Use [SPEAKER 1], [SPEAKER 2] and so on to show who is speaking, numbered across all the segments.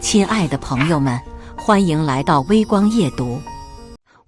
[SPEAKER 1] 亲爱的朋友们，欢迎来到微光夜读。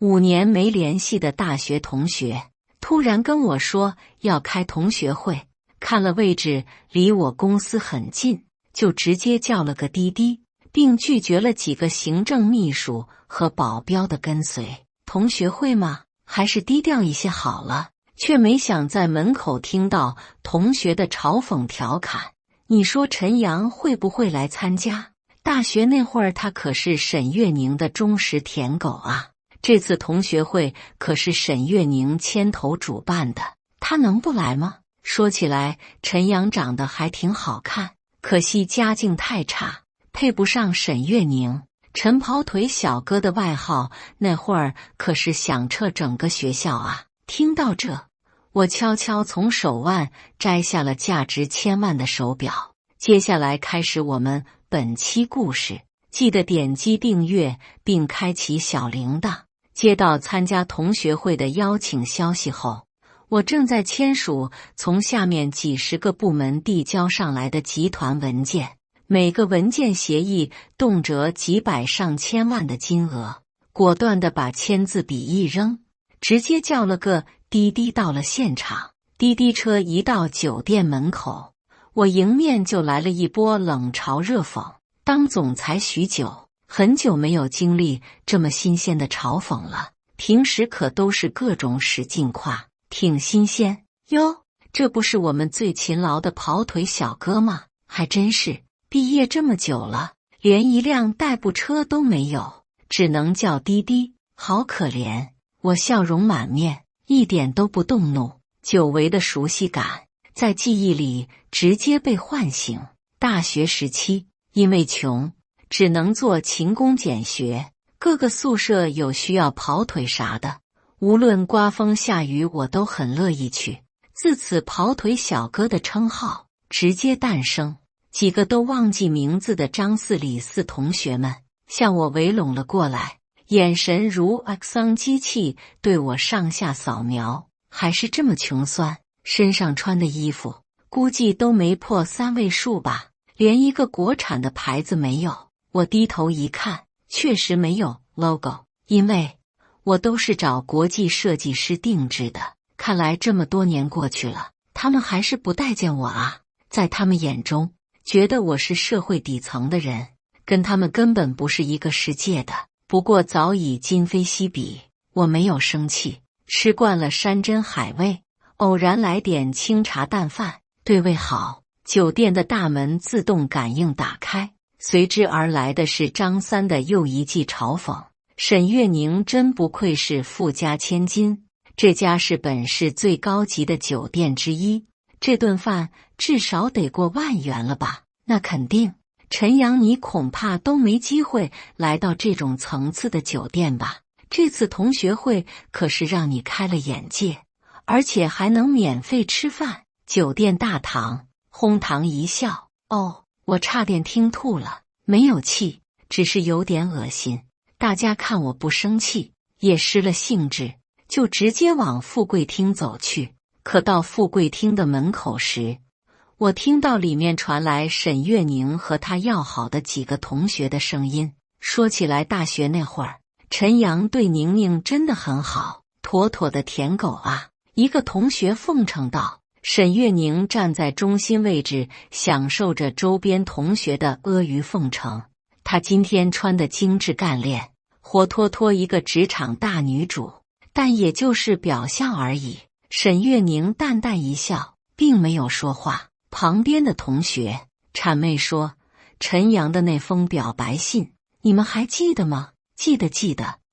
[SPEAKER 1] 5年没联系的大学同学突然跟我说要开同学会，看了位置离我公司很近，就直接叫了个滴滴，并拒绝了几个行政秘书和保镖的跟随。同学会吗？还是低调一些好了。却没想在门口听到同学的嘲讽调侃。你说陈阳会不会来参加？大学那会儿他可是沈月宁的忠实舔狗啊，这次同学会可是沈月宁牵头主办的，他能不来吗？说起来陈阳长得还挺好看，可惜家境太差，配不上沈月宁。陈跑腿小哥的外号那会儿可是响彻整个学校啊。听到这，我悄悄从手腕摘下了价值1000万的手表。接下来开始我们本期故事，记得点击订阅并开启小铃铛。接到参加同学会的邀请消息后，我正在签署从下面几十个部门递交上来的集团文件，每个文件协议动辄几百上千万的金额，果断地把签字笔一扔，直接叫了个滴滴到了现场。滴滴车一到酒店门口，我迎面就来了一波冷嘲热讽。当总裁许久，很久没有经历这么新鲜的嘲讽了，平时可都是各种使劲夸，挺新鲜哟。这不是我们最勤劳的跑腿小哥吗？还真是，毕业这么久了，连一辆代步车都没有，只能叫滴滴，好可怜。我笑容满面，一点都不动怒，久违的熟悉感在记忆里直接被唤醒。大学时期，因为穷，只能做勤工俭学，各个宿舍有需要跑腿啥的，无论刮风下雨我都很乐意去。自此跑腿小哥的称号直接诞生。几个都忘记名字的张四李四同学们向我围拢了过来，眼神如 X 光机器对我上下扫描。还是这么穷酸，身上穿的衣服估计都没破3位数吧，连一个国产的牌子没有。我低头一看，确实没有 logo， 因为我都是找国际设计师定制的。看来这么多年过去了，他们还是不待见我啊。在他们眼中，觉得我是社会底层的人，跟他们根本不是一个世界的。不过早已今非昔比，我没有生气。吃惯了山珍海味，偶然来点清茶淡饭，对胃好，酒店的大门自动感应打开，随之而来的是张三的又一记嘲讽。沈月宁真不愧是富家千金，这家是本市最高级的酒店之一，这顿饭至少得过10000元了吧？那肯定，陈阳你恐怕都没机会来到这种层次的酒店吧？这次同学会可是让你开了眼界，而且还能免费吃饭。酒店大堂哄堂一笑。哦，我差点听吐了，没有气，只是有点恶心。大家看我不生气，也失了兴致，就直接往富贵厅走去。可到富贵厅的门口时，我听到里面传来沈月宁和他要好的几个同学的声音。说起来大学那会儿，陈阳对宁宁真的很好，妥妥的舔狗啊。一个同学奉承道。沈月宁站在中心位置，享受着周边同学的阿谀奉承。她今天穿的精致干练，活脱脱一个职场大女主，但也就是表象而已。沈月宁淡淡一笑，并没有说话。旁边的同学谄媚说，陈阳的那封表白信你们还记得吗？记得，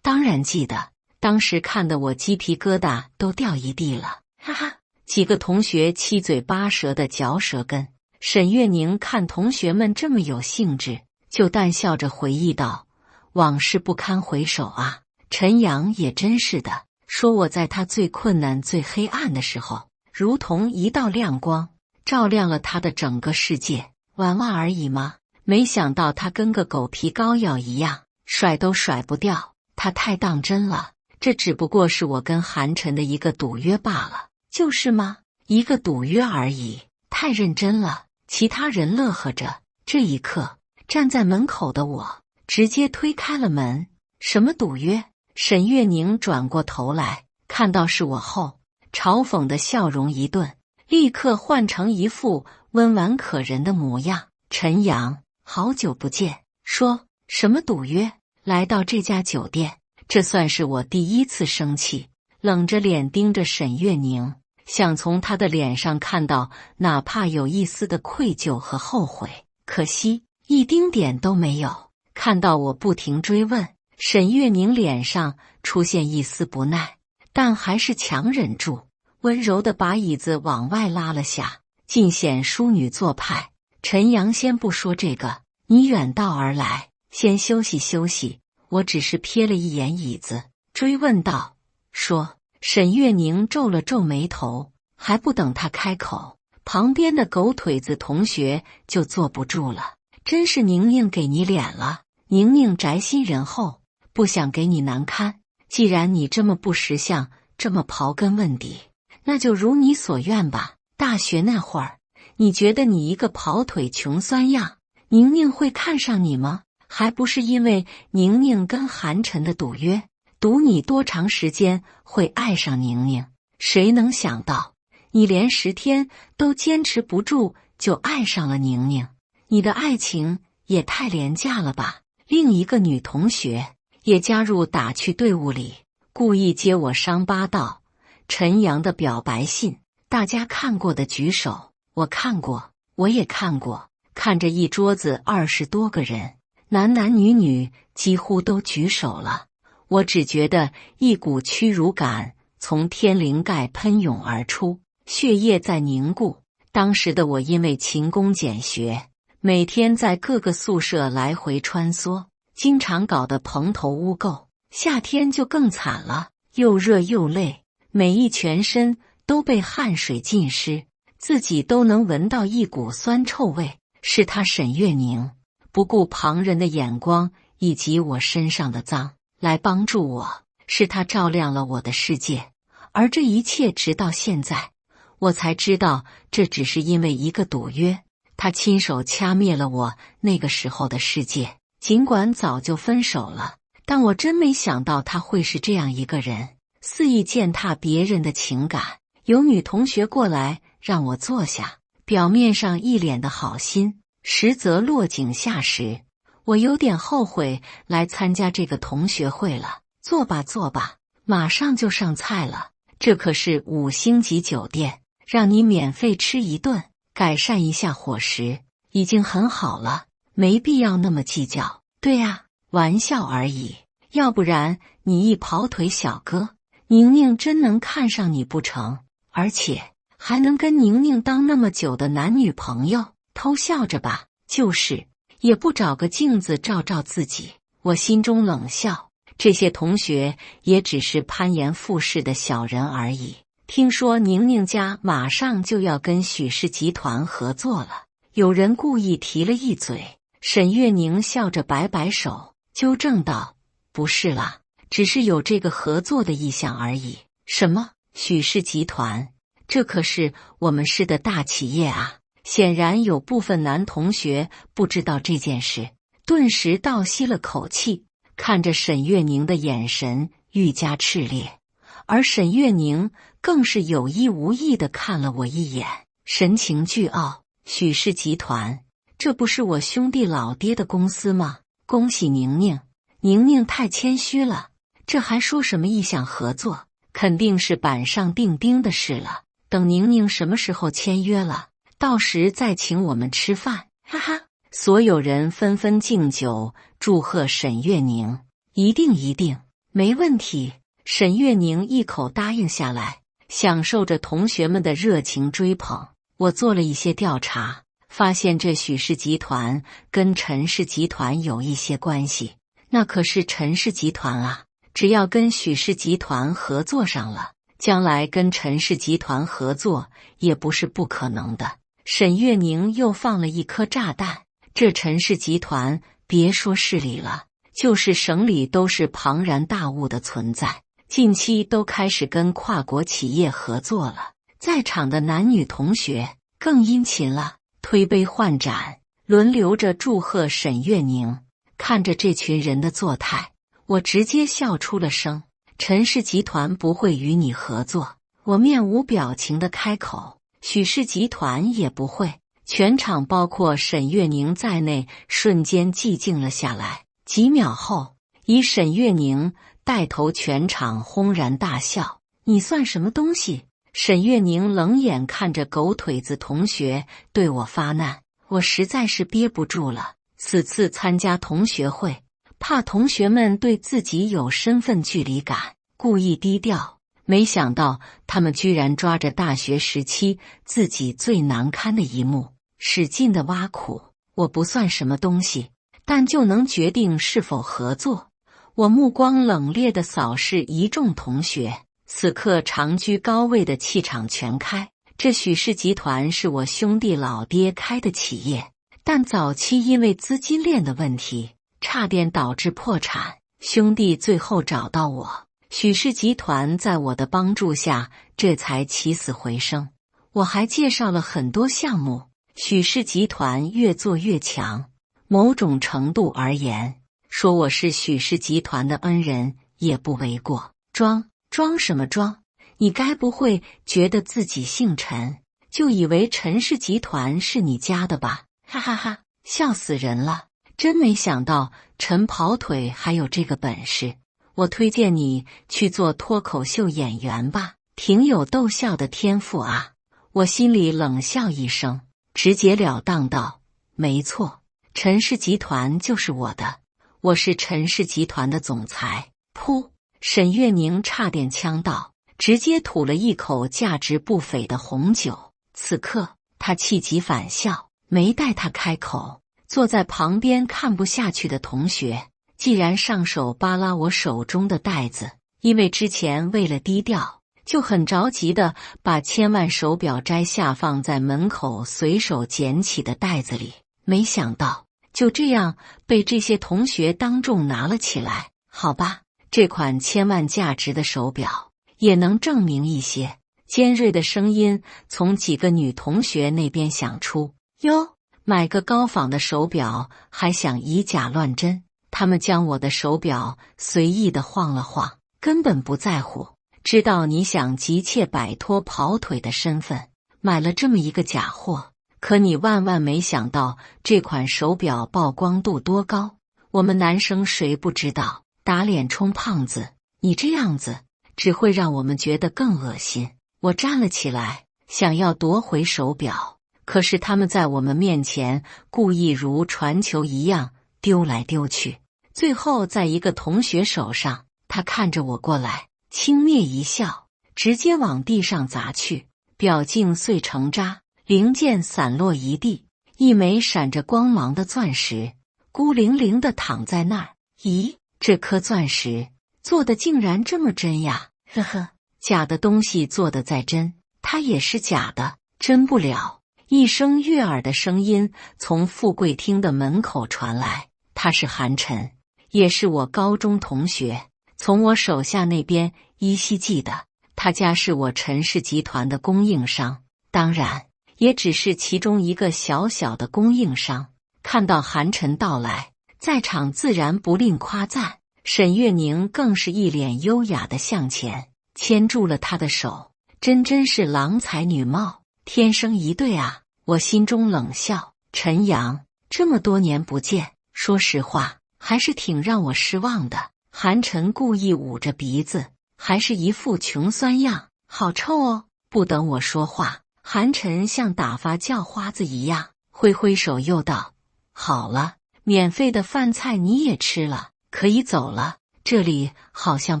[SPEAKER 1] 当然记得，当时看得我鸡皮疙瘩都掉一地了，哈哈。几个同学七嘴八舌的嚼舌根。沈月宁看同学们这么有兴致，就淡笑着回忆道，往事不堪回首啊。陈阳也真是的，说我在他最困难最黑暗的时候，如同一道亮光，照亮了他的整个世界。玩玩而已吗？没想到他跟个狗皮膏药一样，甩都甩不掉。他太当真了，这只不过是我跟韩晨的一个赌约罢了。就是吗？一个赌约而已，太认真了。其他人乐呵着。这一刻，站在门口的我直接推开了门。什么赌约？沈月宁转过头来，看到是我后，嘲讽的笑容一顿，立刻换成一副温婉可人的模样。陈阳，好久不见。说什么赌约？来到这家酒店，这算是我第一次生气。冷着脸盯着沈月宁，想从她的脸上看到哪怕有一丝的愧疚和后悔，可惜一丁点都没有。看到我不停追问，沈月宁脸上出现一丝不耐，但还是强忍住，温柔地把椅子往外拉了下，尽显淑女做派。陈阳，先不说这个，你远道而来，先休息休息。我只是瞥了一眼椅子，追问道：说。沈月宁皱了皱眉头，还不等他开口，旁边的狗腿子同学就坐不住了。真是宁宁给你脸了，宁宁宅心仁厚，不想给你难堪。既然你这么不识相，这么刨根问底，那就如你所愿吧。大学那会儿，你觉得你一个跑腿穷酸样，宁宁会看上你吗？还不是因为宁宁跟韩晨的赌约，赌你多长时间会爱上宁宁。谁能想到你连10天都坚持不住就爱上了宁宁？你的爱情也太廉价了吧。另一个女同学也加入打趣队伍里，故意揭我伤疤道：陈阳的表白信，大家看过的举手。我看过，我也看过。看着一桌子20多个人，男男女女几乎都举手了，我只觉得一股屈辱感从天灵盖喷涌而出，血液在凝固。当时的我因为勤工俭学，每天在各个宿舍来回穿梭，经常搞得蓬头污垢。夏天就更惨了，又热又累，每一全身都被汗水浸湿，自己都能闻到一股酸臭味。是他沈月宁不顾旁人的眼光以及我身上的脏来帮助我，是他照亮了我的世界。而这一切直到现在，我才知道这只是因为一个赌约，他亲手掐灭了我那个时候的世界。尽管早就分手了，但我真没想到他会是这样一个人，肆意践踏别人的情感。有女同学过来让我坐下，表面上一脸的好心，实则落井下石。我有点后悔来参加这个同学会了。坐吧坐吧，马上就上菜了，这可是5星级酒店，让你免费吃一顿，改善一下伙食已经很好了，没必要那么计较。对啊，玩笑而已，要不然你一跑腿小哥，宁宁真能看上你不成？而且还能跟宁宁当那么久的男女朋友？偷笑着吧，就是也不找个镜子照照自己。我心中冷笑，这些同学也只是攀岩附势的小人而已。听说宁宁家马上就要跟许氏集团合作了，有人故意提了一嘴。沈月宁笑着摆摆手，纠正道：不是啦，只是有这个合作的意向而已。什么？许氏集团？这可是我们市的大企业啊！显然有部分男同学不知道这件事，顿时倒吸了口气，看着沈月宁的眼神愈加炽烈。而沈月宁更是有意无意地看了我一眼，神情倨傲。许氏集团，这不是我兄弟老爹的公司吗？恭喜宁宁。宁宁太谦虚了，这还说什么意向合作，肯定是板上钉钉的事了。等宁宁什么时候签约了，到时再请我们吃饭，哈哈！所有人纷纷敬酒，祝贺沈月宁。一定一定，没问题。沈月宁一口答应下来，享受着同学们的热情追捧。我做了一些调查，发现这许氏集团跟陈氏集团有一些关系。那可是陈氏集团啊，只要跟许氏集团合作上了，将来跟陈氏集团合作也不是不可能的。沈月宁又放了一颗炸弹，这陈氏集团别说市里了，就是省里都是庞然大物的存在，近期都开始跟跨国企业合作了。在场的男女同学更殷勤了，推杯换盏，轮流着祝贺沈月宁。看着这群人的作态，我直接笑出了声。陈氏集团不会与你合作。我面无表情地开口。许氏集团也不会。全场包括沈月宁在内瞬间寂静了下来。几秒后，以沈月宁带头，全场轰然大笑。你算什么东西？沈月宁冷眼看着狗腿子同学对我发难，我实在是憋不住了。此次参加同学会，怕同学们对自己有身份距离感，故意低调。没想到他们居然抓着大学时期自己最难堪的一幕，使劲的挖苦。我不算什么东西，但就能决定是否合作。我目光冷冽地扫视一众同学，此刻长居高位的气场全开。这许氏集团是我兄弟老爹开的企业，但早期因为资金链的问题，差点导致破产。兄弟最后找到我，许氏集团在我的帮助下，这才起死回生。我还介绍了很多项目，许氏集团越做越强。某种程度而言，说我是许氏集团的恩人也不为过。装什么装？你该不会觉得自己姓陈，就以为陈氏集团是你家的吧？哈哈哈，笑死人了！真没想到陈跑腿还有这个本事。我推荐你去做脱口秀演员吧，挺有逗笑的天赋啊。我心里冷笑一声，直截了当道：没错，陈氏集团就是我的，我是陈氏集团的总裁。噗！沈月宁差点呛到，直接吐了一口价值不菲的红酒。此刻他气急反笑，没待他开口，坐在旁边看不下去的同学既然上手扒拉我手中的袋子。因为之前为了低调，就很着急的把千万手表摘下放在门口随手捡起的袋子里，没想到就这样被这些同学当众拿了起来。好吧，这款千万价值的手表也能证明一些。尖锐的声音从几个女同学那边响出。哟，买个高仿的手表还想以假乱真？他们将我的手表随意地晃了晃，根本不在乎。知道你想急切摆脱跑腿的身份，买了这么一个假货，可你万万没想到这款手表曝光度多高。我们男生谁不知道，打脸充胖子，你这样子只会让我们觉得更恶心。我站了起来，想要夺回手表，可是他们在我们面前故意如传球一样丢来丢去，最后在一个同学手上，他看着我过来，轻蔑一笑，直接往地上砸去，表镜碎成渣，零件散落一地，一枚闪着光芒的钻石孤零零地躺在那儿。咦，这颗钻石做的竟然这么真呀！呵呵，假的东西做的再真，它也是假的，真不了。一声悦耳的声音从富贵厅的门口传来，他是韩晨，也是我高中同学，从我手下那边依稀记得，他家是我陈氏集团的供应商，当然也只是其中一个小小的供应商。看到韩晨到来，在场自然不吝夸赞，沈月宁更是一脸优雅地向前牵住了他的手，真是郎才女貌，天生一对啊！我心中冷笑，陈阳，这么多年不见，说实话还是挺让我失望的。韩晨故意捂着鼻子，还是一副穷酸样，好臭哦！不等我说话，韩晨像打发叫花子一样挥挥手又道：好了，免费的饭菜你也吃了，可以走了，这里好像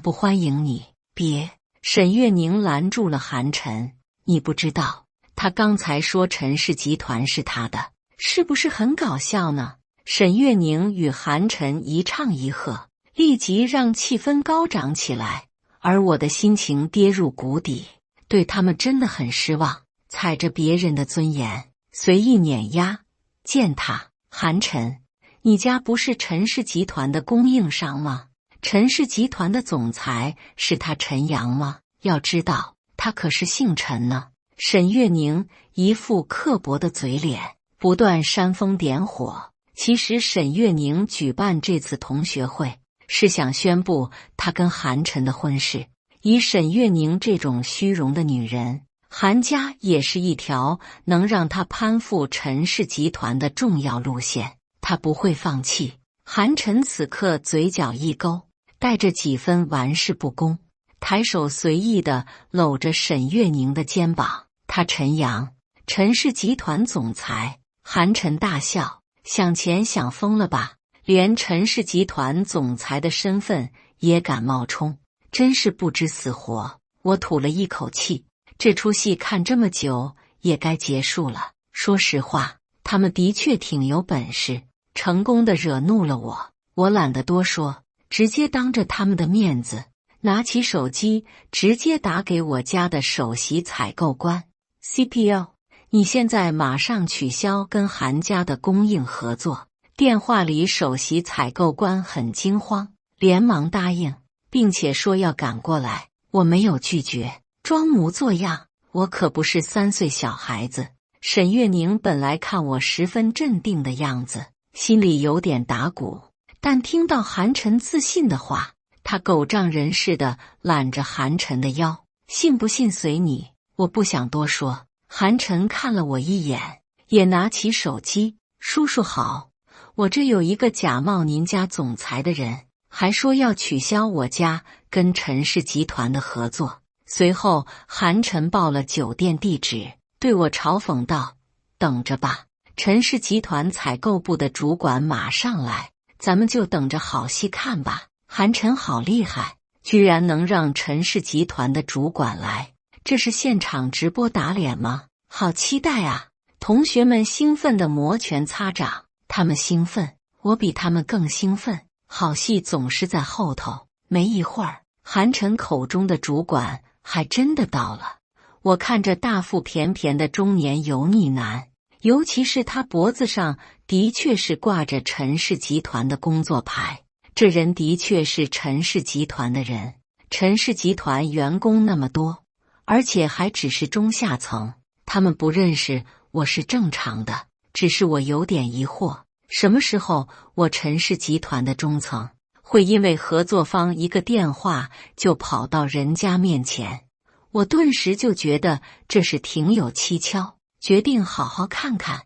[SPEAKER 1] 不欢迎你。别！沈月宁拦住了韩晨，你不知道他刚才说陈氏集团是他的，是不是很搞笑呢？沈月宁与韩晨一唱一和，立即让气氛高涨起来，而我的心情跌入谷底，对他们真的很失望，踩着别人的尊严随意碾压践踏。韩晨，你家不是陈氏集团的供应商吗？陈氏集团的总裁是他陈阳吗？要知道他可是姓陈呢。沈月宁一副刻薄的嘴脸，不断煽风点火。其实沈月宁举办这次同学会，是想宣布她跟韩晨的婚事。以沈月宁这种虚荣的女人，韩家也是一条能让她攀附陈氏集团的重要路线，她不会放弃。韩晨此刻嘴角一勾，带着几分玩世不恭，抬手随意地搂着沈月宁的肩膀。他陈阳，陈氏集团总裁。韩晨大笑，想钱想疯了吧？连陈氏集团总裁的身份也敢冒充，真是不知死活。我吐了一口气，这出戏看这么久也该结束了。说实话，他们的确挺有本事，成功的惹怒了我。我懒得多说，直接当着他们的面子，拿起手机直接打给我家的首席采购官 CPO， 你现在马上取消跟韩家的供应合作。电话里首席采购官很惊慌，连忙答应，并且说要赶过来。我没有拒绝，装模作样，我可不是3岁小孩子。沈月宁本来看我十分镇定的样子，心里有点打鼓，但听到韩晨自信的话，他狗仗人势地揽着韩晨的腰，信不信随你。我不想多说。韩晨看了我一眼，也拿起手机，叔叔好，我这有一个假冒您家总裁的人，还说要取消我家跟陈氏集团的合作。随后韩晨报了酒店地址，对我嘲讽道，等着吧，陈氏集团采购部的主管马上来，咱们就等着好戏看吧。韩晨好厉害，居然能让陈氏集团的主管来，这是现场直播打脸吗？好期待啊！同学们兴奋地摩拳擦掌，他们兴奋，我比他们更兴奋。好戏总是在后头。没一会儿，韩晨口中的主管还真的到了。我看着大腹便便的中年油腻男，尤其是他脖子上的确是挂着陈氏集团的工作牌，这人的确是陈氏集团的人。陈氏集团员工那么多，而且还只是中下层，他们不认识我是正常的。只是我有点疑惑，什么时候我陈氏集团的中层会因为合作方一个电话就跑到人家面前？我顿时就觉得这是挺有蹊跷，决定好好看看。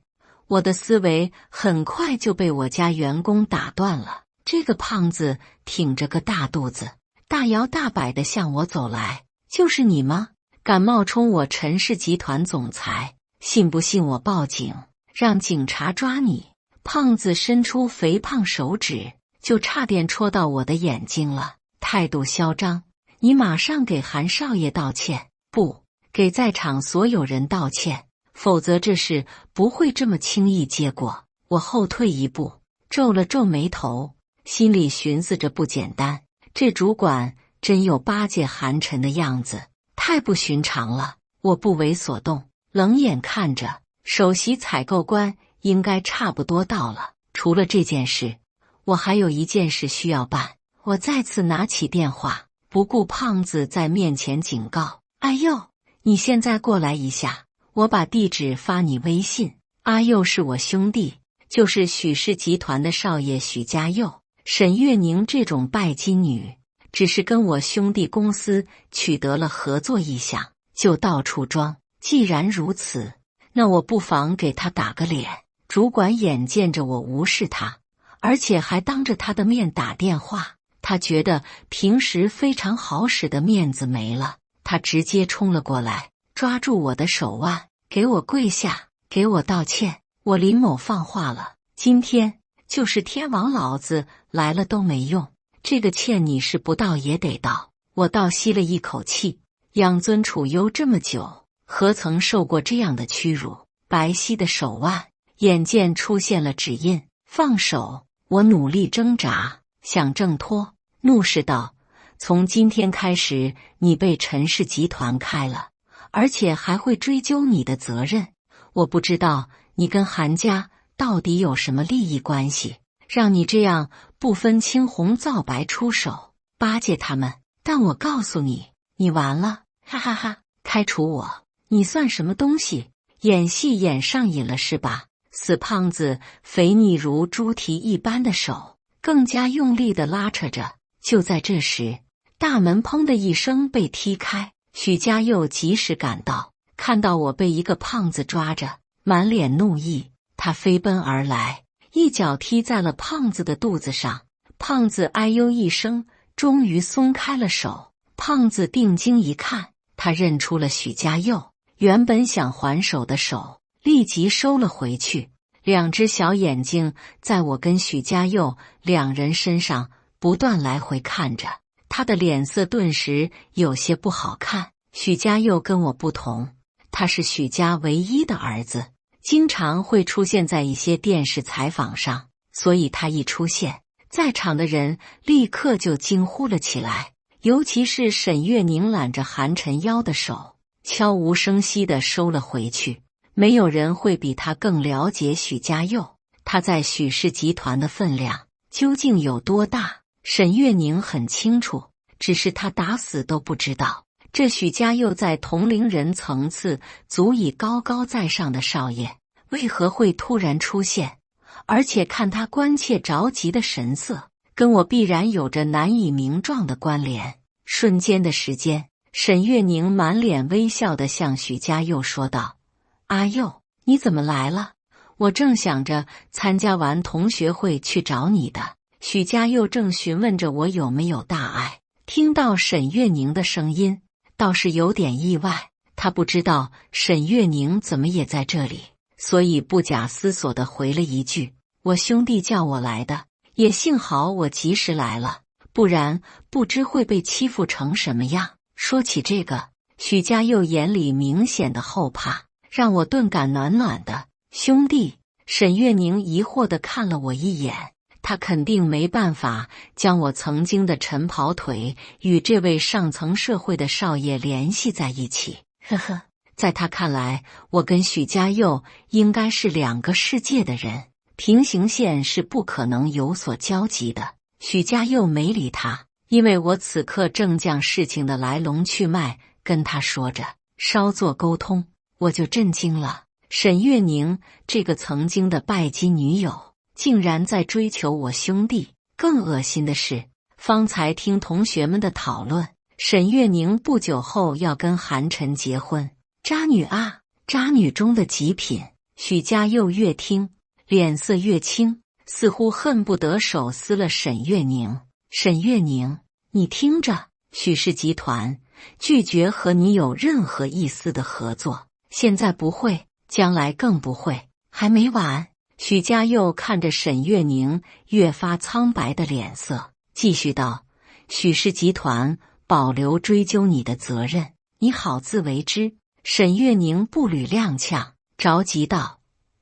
[SPEAKER 1] 我的思维很快就被我家员工打断了。这个胖子挺着个大肚子，大摇大摆地向我走来。就是你吗？敢冒充我陈氏集团总裁，信不信我报警，让警察抓你？胖子伸出肥胖手指，就差点戳到我的眼睛了，态度嚣张。你马上给韩少爷道歉，不，给在场所有人道歉，否则这事不会这么轻易结果。我后退一步，皱了皱眉头，心里寻思着不简单，这主管真有巴结韩晨的样子，太不寻常了。我不为所动，冷眼看着首席采购官应该差不多到了。除了这件事，我还有一件事需要办。我再次拿起电话，不顾胖子在面前警告，阿佑，你现在过来一下，我把地址发你微信。阿佑是我兄弟，就是许氏集团的少爷许家佑。沈月宁这种拜金女，只是跟我兄弟公司取得了合作意向，就到处装。既然如此，那我不妨给他打个脸。主管眼见着我无视他，而且还当着他的面打电话，他觉得平时非常好使的面子没了。他直接冲了过来，抓住我的手腕，给我跪下，给我道歉。我林某放话了，今天就是天王老子来了都没用，这个歉你是不道也得道。我倒吸了一口气，养尊处优这么久，何曾受过这样的屈辱？白皙的手腕眼见出现了指印，放手。我努力挣扎，想挣脱，怒视道，从今天开始你被陈氏集团开了，而且还会追究你的责任。我不知道你跟韩家到底有什么利益关系，让你这样不分青红皂白出手巴结他们，但我告诉你，你完了，哈哈哈！开除我，你算什么东西？演戏演上瘾了是吧？死胖子肥腻如猪蹄一般的手更加用力地拉扯着。就在这时，大门砰的一声被踢开，许家佑及时赶到，看到我被一个胖子抓着，满脸怒意，他飞奔而来，一脚踢在了胖子的肚子上。胖子哎呦一声，终于松开了手。胖子定睛一看，他认出了许家佑，原本想还手的手立即收了回去，两只小眼睛在我跟许家佑两人身上不断来回看着，他的脸色顿时有些不好看。许家佑跟我不同，他是许家唯一的儿子，经常会出现在一些电视采访上，所以他一出现，在场的人立刻就惊呼了起来，尤其是沈月凝揽着韩晨腰的手，悄无声息地收了回去。没有人会比他更了解许家佑，他在许氏集团的分量究竟有多大，沈月凝很清楚，只是他打死都不知道，这许家佑在同龄人层次足以高高在上的少爷，为何会突然出现？而且看他关切着急的神色，跟我必然有着难以名状的关联。瞬间的时间，沈月凝满脸微笑地向许家佑说道：“阿佑，你怎么来了？我正想着参加完同学会去找你的。”许家佑正询问着我有没有大碍，听到沈月凝的声音，倒是有点意外。他不知道沈月凝怎么也在这里，所以不假思索地回了一句：“我兄弟叫我来的，也幸好我及时来了，不然不知会被欺负成什么样。”说起这个，许家佑眼里明显的后怕，让我顿感暖暖的。兄弟，沈月凝疑惑地看了我一眼，他肯定没办法将我曾经的晨跑腿与这位上层社会的少爷联系在一起。呵呵，在他看来，我跟许家佑应该是两个世界的人，平行线是不可能有所交集的。许家佑没理他，因为我此刻正将事情的来龙去脉跟他说着，稍作沟通，我就震惊了。沈月凝这个曾经的拜金女友，竟然在追求我兄弟。更恶心的是，方才听同学们的讨论，沈月凝不久后要跟韩晨结婚。渣女啊，渣女中的极品。许家佑越听脸色越青，似乎恨不得手撕了沈月凝。沈月凝，你听着，许氏集团拒绝和你有任何一丝的合作，现在不会，将来更不会。还没完。许家佑看着沈月凝越发苍白的脸色，继续道：“许氏集团保留追究你的责任，你好自为之。”沈月凝步履踉跄，着急道：“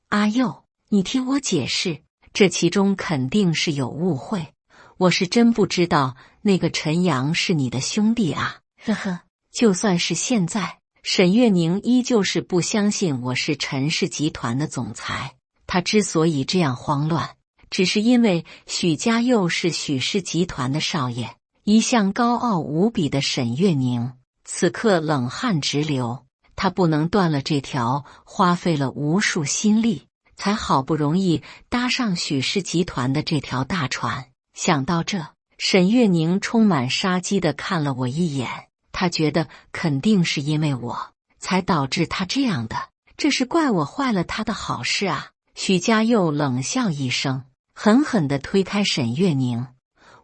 [SPEAKER 1] 阿佑，你听我解释，这其中肯定是有误会，我是真不知道那个陈阳是你的兄弟啊。”呵呵，就算是现在，沈月凝依旧是不相信我是陈氏集团的总裁。他之所以这样慌乱，只是因为许家佑是许氏集团的少爷。一向高傲无比的沈月凝此刻冷汗直流，他不能断了这条花费了无数心力才好不容易搭上许氏集团的这条大船。想到这，沈月凝充满杀机地看了我一眼，他觉得肯定是因为我才导致他这样的，这是怪我坏了他的好事啊。许家佑冷笑一声，狠狠地推开沈月凝：“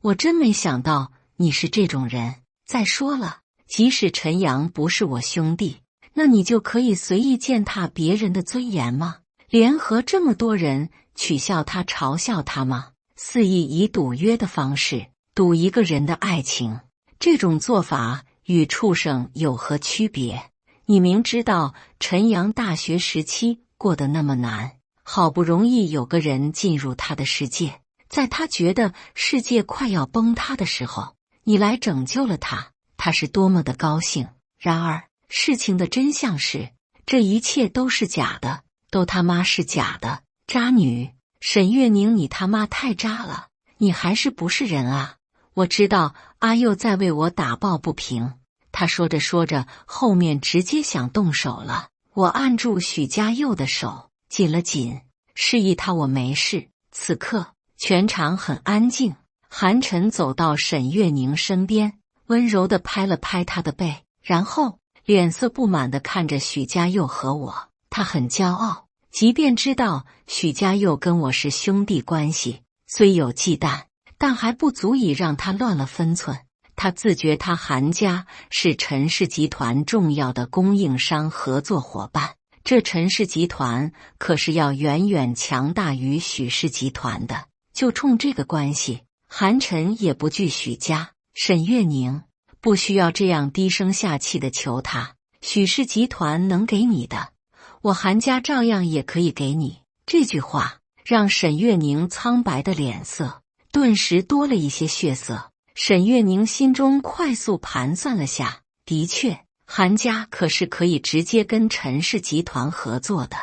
[SPEAKER 1] 我真没想到你是这种人。再说了，即使陈阳不是我兄弟，那你就可以随意践踏别人的尊严吗？联合这么多人取笑他、嘲笑他吗？肆意以赌约的方式赌一个人的爱情，这种做法与畜生有何区别？你明知道陈阳大学时期过得那么难，好不容易有个人进入他的世界，在他觉得世界快要崩塌的时候，你来拯救了他，他是多么的高兴。然而事情的真相是，这一切都是假的，都他妈是假的。渣女，沈月凝，你他妈太渣了，你还是不是人啊？我知道阿佑在为我打抱不平。他说着说着，后面直接想动手了。我按住许家佑的手紧了紧，示意他我没事。此刻全场很安静，韩晨走到沈月宁身边，温柔地拍了拍她的背，然后脸色不满地看着许家佑和我。他很骄傲，即便知道许家佑跟我是兄弟关系，虽有忌惮，但还不足以让他乱了分寸。他自觉他韩家是陈氏集团重要的供应商合作伙伴，这陈氏集团可是要远远强大于许氏集团的。就冲这个关系，韩晨也不惧许家。沈月宁不需要这样低声下气的求他，许氏集团能给你的，我韩家照样也可以给你。这句话让沈月宁苍白的脸色顿时多了一些血色。沈月宁心中快速盘算了下，的确，韩家可是可以直接跟陈氏集团合作的，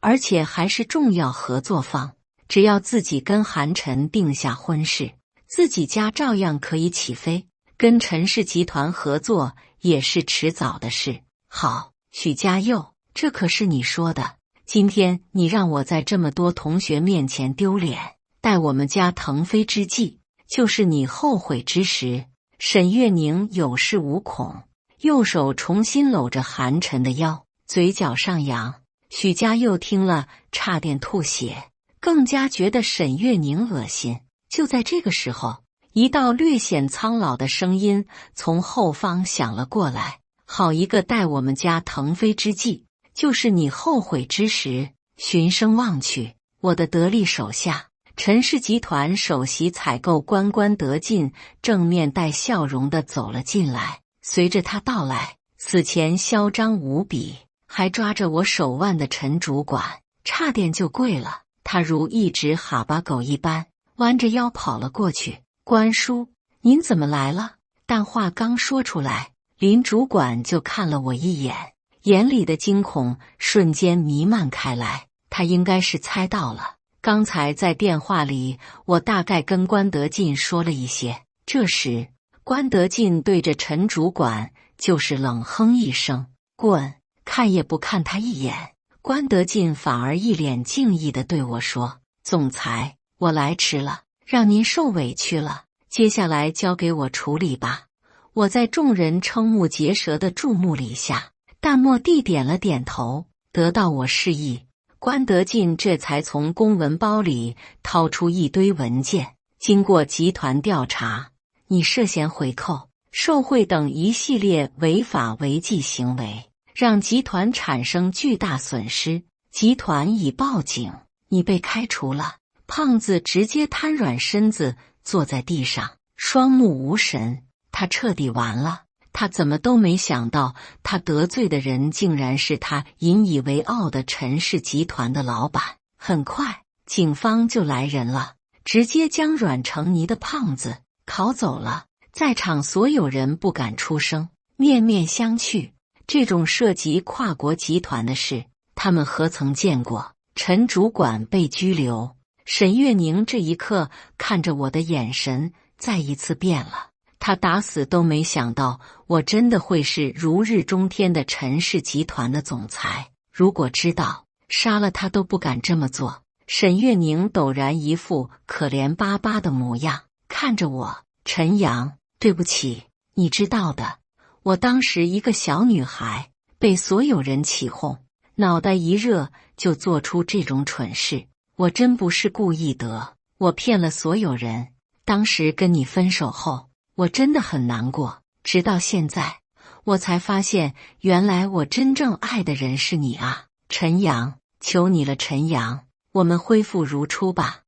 [SPEAKER 1] 而且还是重要合作方。只要自己跟韩晨定下婚事，自己家照样可以起飞，跟陈氏集团合作也是迟早的事。好，许家佑，这可是你说的，今天你让我在这么多同学面前丢脸，待我们家腾飞之际，就是你后悔之时。沈月宁有恃无恐，右手重新搂着韩晨的腰，嘴角上扬。许家佑听了差点吐血，更加觉得沈月宁恶心。就在这个时候，一道略显苍老的声音从后方响了过来，好一个待我们家腾飞之际，就是你后悔之时。循声望去，我的得力手下陈氏集团首席采购官关德进正面带笑容地走了进来。随着他到来，此前嚣张无比还抓着我手腕的陈主管差点就跪了。他如一只哈巴狗一般弯着腰跑了过去。关叔，您怎么来了？但话刚说出来，林主管就看了我一眼，眼里的惊恐瞬间弥漫开来。他应该是猜到了，刚才在电话里我大概跟关德进说了一些。这时关德进对着陈主管就是冷哼一声，滚！看也不看他一眼。关德进反而一脸敬意地对我说，总裁，我来迟了，让您受委屈了，接下来交给我处理吧。我在众人瞠目结舌的注目礼下，淡漠地点了点头。得到我示意，关德进这才从公文包里掏出一堆文件。经过集团调查，你涉嫌回扣、受贿等一系列违法违纪行为，让集团产生巨大损失，集团已报警，你被开除了。胖子直接瘫软身子坐在地上，双目无神。他彻底完了。他怎么都没想到，他得罪的人竟然是他引以为傲的陈氏集团的老板。很快，警方就来人了，直接将阮成泥的胖子铐走了。在场所有人不敢出声，面面相觑。这种涉及跨国集团的事，他们何曾见过？陈主管被拘留，沈月宁这一刻看着我的眼神再一次变了。他打死都没想到我真的会是如日中天的陈氏集团的总裁。如果知道，杀了他都不敢这么做。沈月宁陡然一副可怜巴巴的模样，看着我，陈阳，对不起，你知道的，我当时一个小女孩被所有人起哄，脑袋一热就做出这种蠢事。我真不是故意的，我骗了所有人。当时跟你分手后，我真的很难过，直到现在，我才发现原来我真正爱的人是你啊，陈阳，求你了，陈阳，我们恢复如初吧，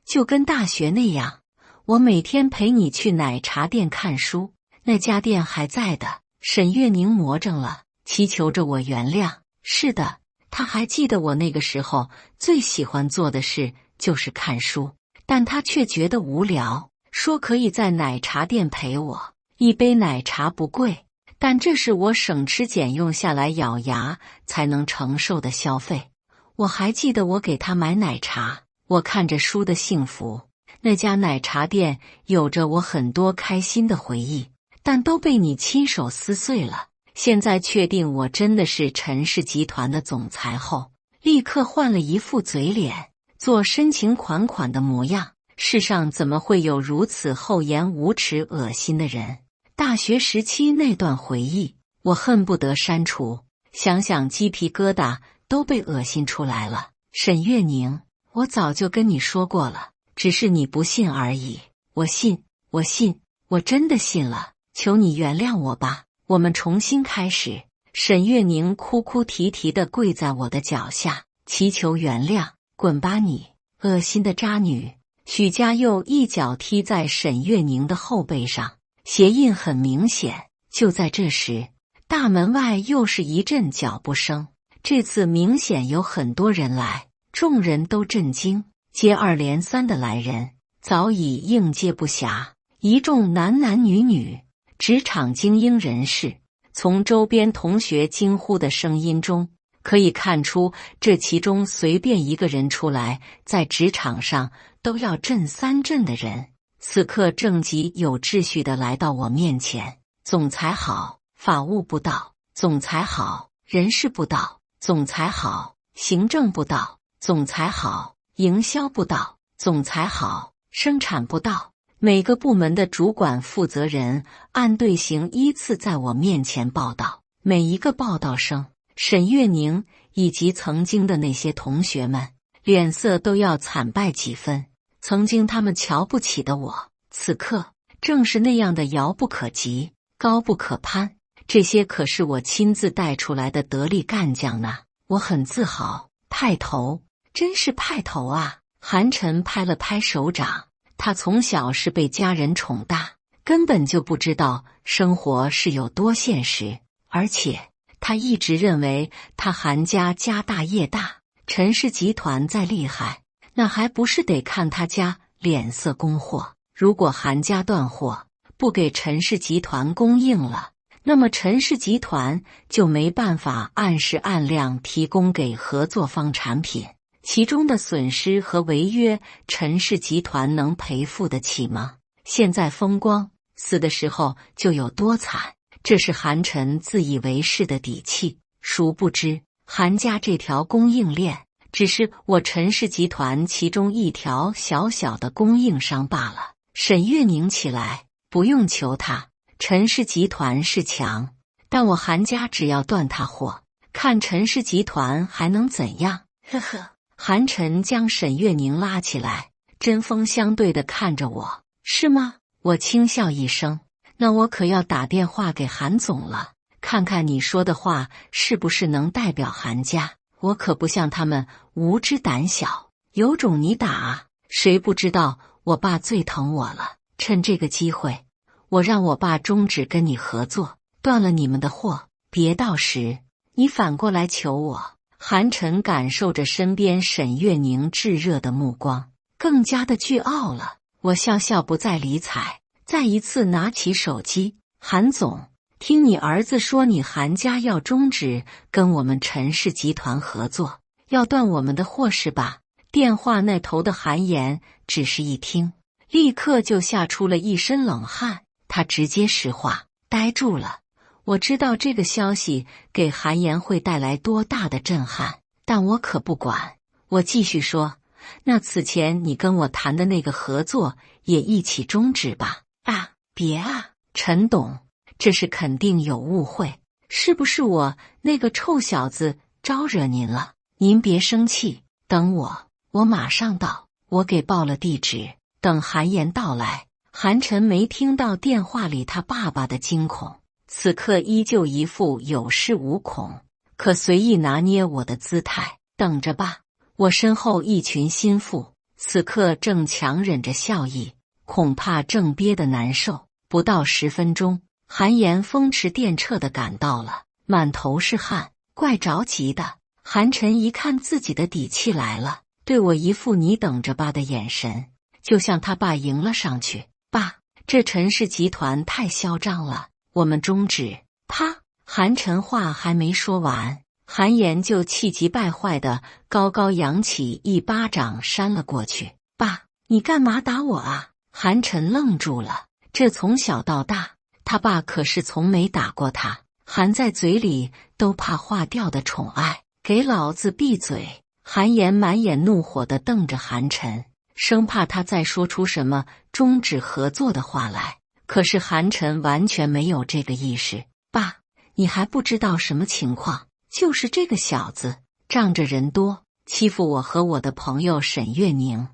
[SPEAKER 1] 就跟大学那样，我每天陪你去奶茶店看书，那家店还在的。沈月宁魔怔了，祈求着我原谅。是的，他还记得我那个时候最喜欢做的事就是看书，但他却觉得无聊，说可以在奶茶店陪我。一杯奶茶不贵，但这是我省吃俭用下来咬牙才能承受的消费。我还记得我给他买奶茶，我看着书的幸福。那家奶茶店有着我很多开心的回忆，但都被你亲手撕碎了。现在确定我真的是陈氏集团的总裁后，立刻换了一副嘴脸，做深情款款的模样。世上怎么会有如此厚颜无耻、恶心的人？大学时期那段回忆，我恨不得删除，想想鸡皮疙瘩都被恶心出来了。沈月宁，我早就跟你说过了，只是你不信而已。我信，我信，我真的信了，求你原谅我吧，我们重新开始。沈月宁哭哭啼啼地跪在我的脚下，祈求原谅。滚吧你，恶心的渣女！许家佑一脚踢在沈月宁的后背上，鞋印很明显。就在这时，大门外又是一阵脚步声，这次明显有很多人来，众人都震惊，接二连三的来人，早已应接不暇。一众男男女女，职场精英人士，从周边同学惊呼的声音中可以看出，这其中随便一个人出来，在职场上都要震三震的人，此刻正极有秩序地来到我面前。总裁好，法务部到；总裁好，人事部到；总裁好，行政部到；总裁好，营销部到；总裁好，生产部到。每个部门的主管负责人按队形依次在我面前报道，每一个报道声，沈月宁以及曾经的那些同学们脸色都要惨败几分。曾经他们瞧不起的我，此刻正是那样的遥不可及，高不可攀。这些可是我亲自带出来的得力干将呢，我很自豪。派头，真是派头啊！韩晨拍了拍手掌，他从小是被家人宠大，根本就不知道生活是有多现实，而且他一直认为他韩家家大业大，陈氏集团再厉害，那还不是得看他家脸色供货。如果韩家断货，不给陈氏集团供应了，那么陈氏集团就没办法按时按量提供给合作方产品，其中的损失和违约，陈氏集团能赔付得起吗？现在风光，死的时候就有多惨，这是韩晨自以为是的底气。殊不知，韩家这条供应链只是我陈氏集团其中一条小小的供应商罢了。沈月宁起来，不用求他，陈氏集团是强，但我韩家只要断他货，看陈氏集团还能怎样？呵呵。韩晨将沈月宁拉起来，针锋相对地看着我，是吗？我轻笑一声，那我可要打电话给韩总了，看看你说的话是不是能代表韩家。我可不像他们无知胆小，有种你打啊！谁不知道我爸最疼我了？趁这个机会，我让我爸终止跟你合作，断了你们的货，别到时你反过来求我。韩晨感受着身边沈月宁炙热的目光，更加的倨傲了。我笑笑不再理睬，再一次拿起手机，韩总，听你儿子说你韩家要终止跟我们陈氏集团合作，要断我们的货是吧？电话那头的韩岩只是一听，立刻就吓出了一身冷汗，他直接石化，呆住了。我知道这个消息给韩岩会带来多大的震撼，但我可不管。我继续说，那此前你跟我谈的那个合作也一起终止吧？啊，别啊，陈董，这是肯定有误会，是不是我那个臭小子招惹您了？您别生气，等我马上到。我给报了地址，等韩岩到来。韩晨没听到电话里他爸爸的惊恐，此刻依旧一副有恃无恐，可随意拿捏我的姿态。等着吧，我身后一群心腹此刻正强忍着笑意，恐怕正憋得难受。不到10分钟，韩岩风驰电掣地赶到了，满头是汗，怪着急的。韩晨一看自己的底气来了，对我一副你等着吧的眼神，就像他爸迎了上去。爸，这陈氏集团太嚣张了，我们终止。啪！韩晨话还没说完，韩岩就气急败坏的高高扬起一巴掌扇了过去。爸，你干嘛打我啊？韩晨愣住了，这从小到大，他爸可是从没打过他，含在嘴里都怕化掉的宠爱，给老子闭嘴！韩岩满眼怒火地瞪着韩晨，生怕他再说出什么终止合作的话来。可是韩晨完全没有这个意识。爸，你还不知道什么情况，就是这个小子仗着人多，欺负我和我的朋友沈月宁。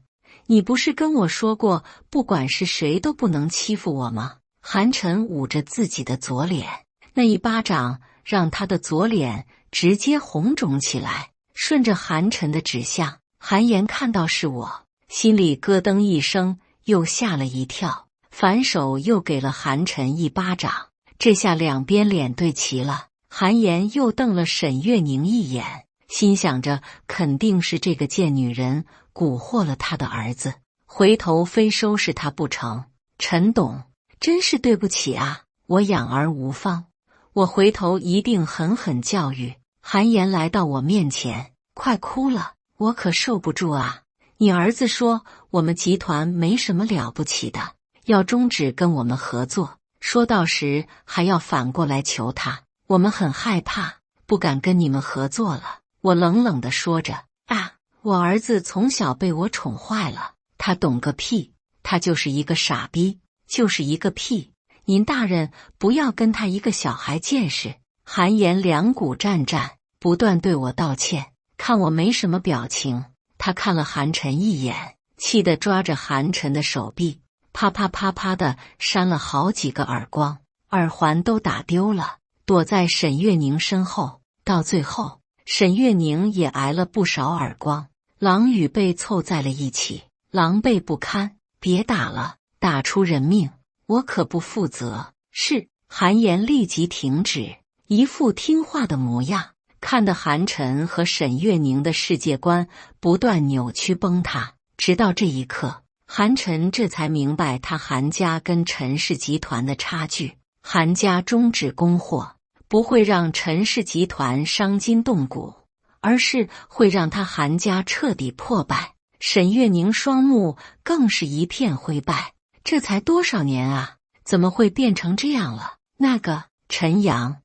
[SPEAKER 1] 你不是跟我说过，不管是谁都不能欺负我吗？韩晨捂着自己的左脸，那一巴掌让他的左脸直接红肿起来。顺着韩晨的指向，韩岩看到是我，心里咯噔一声，又吓了一跳，反手又给了韩晨一巴掌。这下两边脸对齐了。韩岩又瞪了沈月宁一眼，心想着肯定是这个贱女人蛊惑了他的儿子，回头非收拾他不成。陈董，真是对不起啊，我养儿无方，我回头一定狠狠教育。韩岩来到我面前，快哭了，我可受不住啊！你儿子说我们集团没什么了不起的，要终止跟我们合作，说到时还要反过来求他，我们很害怕，不敢跟你们合作了。我冷冷地说着，我儿子从小被我宠坏了，他懂个屁，他就是一个傻逼，就是一个屁，您大人不要跟他一个小孩见识。韩岩两股战战，不断对我道歉。看我没什么表情，他看了韩晨一眼，气得抓着韩晨的手臂，啪啪啪啪的扇了好几个耳光，耳环都打丢了，躲在沈月宁身后。到最后，沈月宁也挨了不少耳光，狼与被凑在了一起，狼狈不堪。别打了，打出人命，我可不负责。是。韩岩立即停止，一副听话的模样，看得韩晨和沈月宁的世界观不断扭曲崩塌。直到这一刻，韩晨这才明白他韩家跟陈氏集团的差距。韩家终止供货，不会让陈氏集团伤筋动骨，而是会让他韩家彻底破败。沈月宁双目更是一片灰败，这才多少年啊，怎么会变成这样了？那个陈阳，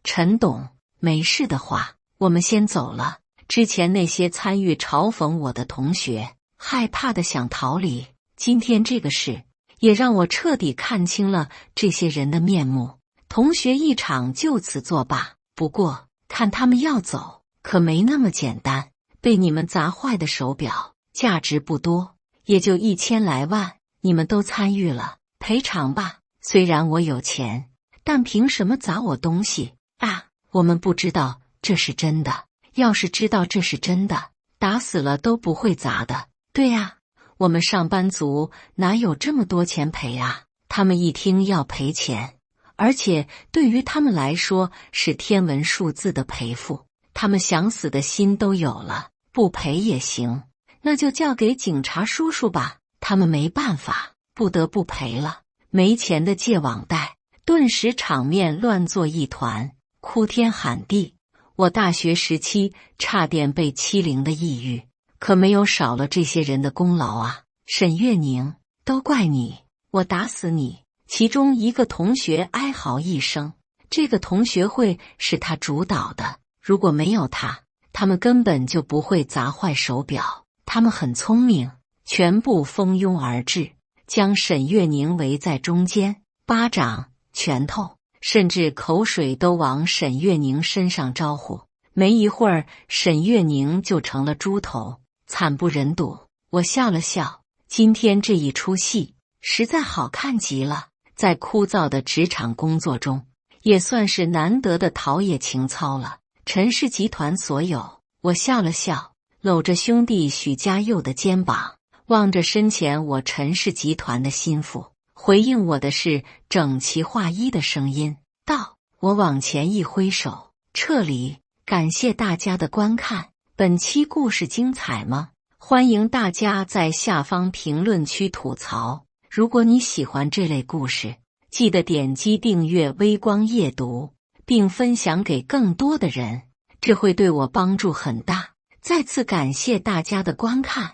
[SPEAKER 1] 陈董，没事的话，我们先走了。之前那些参与嘲讽我的同学，害怕的想逃离。今天这个事，也让我彻底看清了这些人的面目。同学一场就此作罢。不过，看他们要走，可没那么简单。被你们砸坏的手表，价值不多，也就1000来万，你们都参与了，赔偿吧。虽然我有钱，但凭什么砸我东西啊？我们不知道这是真的，要是知道这是真的，打死了都不会砸的。对呀，我们上班族哪有这么多钱赔啊？他们一听要赔钱，而且对于他们来说是天文数字的赔付，他们想死的心都有了。不赔也行，那就交给警察叔叔吧。他们没办法，不得不赔了。没钱的借网贷，顿时场面乱作一团，哭天喊地。我大学时期差点被欺凌的抑郁，可没有少了这些人的功劳啊！沈月宁，都怪你，我打死你！其中一个同学哀嚎一声，这个同学会是他主导的，如果没有他，他们根本就不会砸坏手表。他们很聪明，全部蜂拥而至，将沈月宁围在中间，巴掌、拳头，甚至口水都往沈月宁身上招呼。没一会儿，沈月宁就成了猪头，惨不忍睹。我笑了笑，今天这一出戏实在好看极了，在枯燥的职场工作中，也算是难得的陶冶情操了。陈氏集团所有，我笑了笑，搂着兄弟许家佑的肩膀，望着身前我陈氏集团的心腹，回应我的是整齐划一的声音，道：我往前一挥手，撤离。感谢大家的观看，本期故事精彩吗？欢迎大家在下方评论区吐槽。如果你喜欢这类故事，记得点击订阅微光夜读，并分享给更多的人，这会对我帮助很大。再次感谢大家的观看。